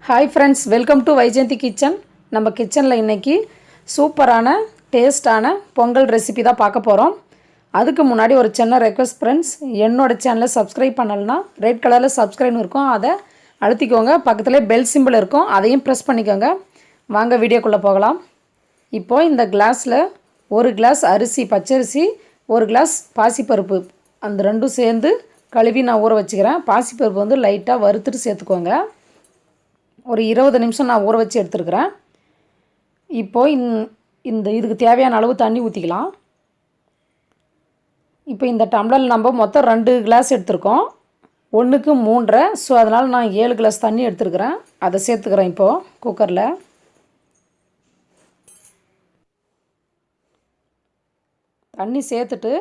Hi friends, welcome to Vaijayanthi kitchen. நம்ம கிச்சனில் இன்றைக்கி சூப்பரான டேஸ்டான பொங்கல் ரெசிபி தான் பார்க்க போகிறோம். அதுக்கு முன்னாடி ஒரு சின்ன ரெக்வஸ்ட் ஃப்ரெண்ட்ஸ், என்னோடய சேனலை சப்ஸ்கிரைப் பண்ணலைன்னா ரெட் கலரில் சப்ஸ்கிரைப்னு இருக்கும், அதை அழுத்திக்கோங்க. பக்கத்துலேயே பெல் சிம்பிள் இருக்கும், அதையும் ப்ரெஸ் பண்ணிக்கோங்க. வாங்க வீடியோக்குள்ளே போகலாம். இப்போது இந்த கிளாஸில் ஒரு கிளாஸ் அரிசி, பச்சரிசி, ஒரு கிளாஸ் பாசிப்பருப்பு, அந்த ரெண்டும் சேர்ந்து கழுவி நான் ஊற வச்சுக்கிறேன். பாசிப்பருப்பு வந்து லைட்டாக வறுத்துட்டு சேர்த்துக்கோங்க. ஒரு 20 நிமிஷம் நான் ஊற வச்சு எடுத்துருக்கிறேன். இப்போது இதுக்கு தேவையான அளவு தண்ணி ஊற்றிக்கலாம். இப்போ இந்த டம்ளரில் நம்ம மொத்தம் 2 கிளாஸ் எடுத்துருக்கோம், 1க்கு 3.5. ஸோ அதனால் நான் 7 கிளாஸ் தண்ணி எடுத்துருக்கிறேன். அதை சேர்த்துக்கிறேன். இப்போது குக்கரில் தண்ணி சேர்த்துட்டு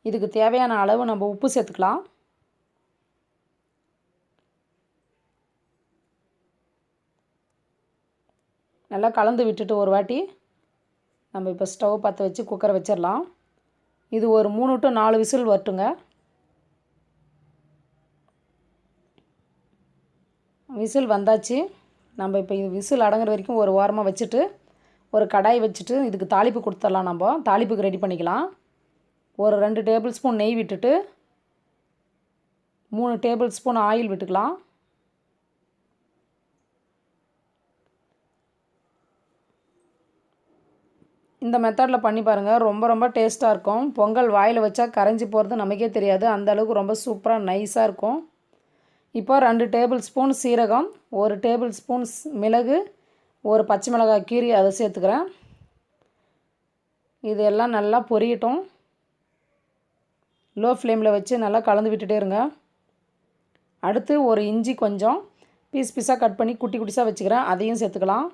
இதுக்கு தேவையான அளவு நம்ம உப்பு சேர்த்துக்கலாம். நல்லா கலந்து விட்டுட்டு ஒரு வாட்டி நம்ம இப்போ ஸ்டவ் பற்ற வச்சு குக்கரை வச்சிடலாம். இது ஒரு 3 to 4 விசில் வரட்டுங்க. விசில் வந்தாச்சு. நம்ம இப்போ இது விசில் அடங்குற வரைக்கும் ஒரு ஓரமாக வச்சுட்டு ஒரு கடாய் வச்சுட்டு இதுக்கு தாளிப்பு கொடுத்துடலாம். நம்ம தாளிப்புக்கு ரெடி பண்ணிக்கலாம். ஒரு 2 டேபிள் ஸ்பூன் நெய் விட்டுட்டு 3 டேபிள் ஸ்பூன் ஆயில் விட்டுக்கலாம். இந்த மெத்தடில் பண்ணி பாருங்கள், ரொம்ப டேஸ்ட்டாக இருக்கும். பொங்கல் வாயில் வச்சா கரைஞ்சி போகிறது நமக்கே தெரியாது, அந்த அளவுக்கு ரொம்ப சூப்பராக நைஸாக இருக்கும். இப்போ 2 டேபிள் ஸ்பூன் சீரகம், 1 டேபிள் ஸ்பூன் மிளகு, ஒரு பச்சை மிளகாய் கீரி அதை சேர்த்துக்கிறேன். இது எல்லாம் நல்லா பொரியட்டும். லோ ஃப்ளேமில் வச்சு நல்லா கலந்து விட்டுட்டே இருங்க. அடுத்து ஒரு இஞ்சி கொஞ்சம் பீஸாக கட் பண்ணி குட்டி குட்டிஸாக வச்சுக்கிறேன், அதையும் சேர்த்துக்கலாம்.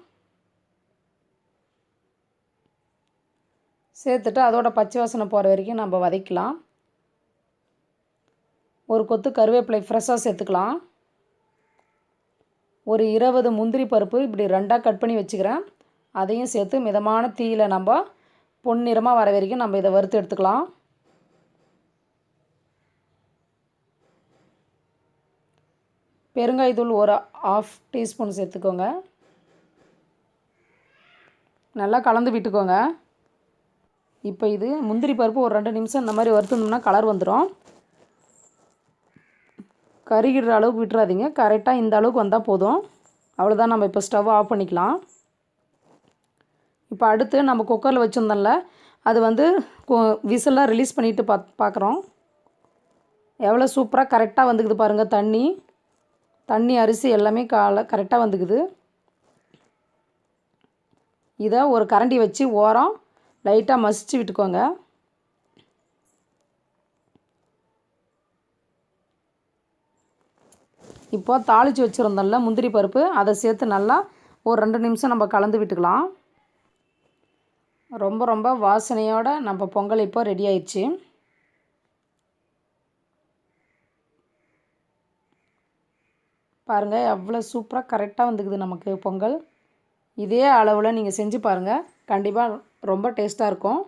சேர்த்துட்டு அதோட பச்சை வாசனை போகிற வரைக்கும் நம்ம வதக்கலாம். ஒரு கொத்து கருவேப்பிலை ஃப்ரெஷ்ஷாக சேர்த்துக்கலாம். ஒரு 20 முந்திரி பருப்பு இப்படி 2ஆக கட் பண்ணி வச்சுக்கிறேன், அதையும் சேர்த்து மிதமான தீயில் நம்ம பொன்னிறமாக வர வரைக்கும் நம்ம இதை வறுத்து எடுத்துக்கலாம். பெருங்காயத்தூள் ஒரு 1/2 டீஸ்பூன் சேர்த்துக்கோங்க. நல்லா கலந்து விட்டுக்கோங்க. இப்போ இது முந்திரி பருப்பு ஒரு 2 நிமிஷம் இந்த மாதிரி வறுத்துனோம்னா கலர் வந்துடும். கருகிற அளவுக்கு விட்டுறாதீங்க, கரெக்டாக இந்த அளவுக்கு வந்தால் போதும். அவ்வளோதான். நம்ம இப்போ ஸ்டவ் ஆஃப் பண்ணிக்கலாம். இப்போ அடுத்து நம்ம குக்கரில் வச்சுருந்தோம்ல, அது வந்து விசிலாக ரிலீஸ் பண்ணிவிட்டு பார்க்குறோம். எவ்வளோ சூப்பராக கரெக்டாக வந்துக்குது பாருங்கள். தண்ணி அரிசி எல்லாமே கரெக்டாக வந்துக்குது. இதை ஒரு கரண்டி வச்சு ஓரம் லைட்டாக மசிச்சு விட்டுக்கோங்க. இப்போ தாளித்து வச்சுருந்தோம்ல முந்திரி பருப்பு, அதை சேர்த்து நல்லா ஒரு 2 நிமிஷம் நம்ம கலந்து விட்டுக்கலாம். ரொம்ப வாசனையோட நம்ம பொங்கல் இப்போ ரெடி ஆயிடுச்சு. பாருங்கள் எவ்வளோ சூப்பராக கரெக்டாக வந்துக்குது நமக்கு பொங்கல். இதே அளவில் நீங்கள் செஞ்சு பாருங்கள், கண்டிப்பாக ரொம்ப டேஸ்ட்டாக இருக்கும்.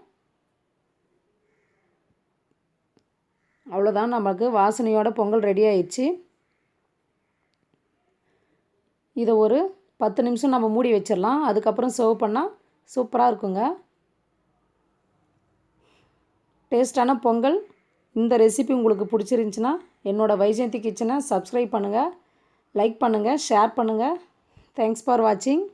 அவ்வளோதான், நமக்கு வாசனையோட பொங்கல் ரெடி ஆயிடுச்சு. இதை ஒரு 10 நிமிஷம் நம்ம மூடி வச்சிடலாம். அதுக்கப்புறம் சர்வ் பண்ணால் சூப்பராக இருக்குங்க. டேஸ்டான பொங்கல். இந்த ரெசிபி உங்களுக்கு பிடிச்சிருந்துச்சின்னா என்னோடய வைஜெயந்தி கிச்சனை சப்ஸ்கிரைப் பண்ணுங்கள், லைக் பண்ணுங்கள், ஷேர் பண்ணுங்கள். தேங்க்ஸ் ஃபார் வாட்சிங்.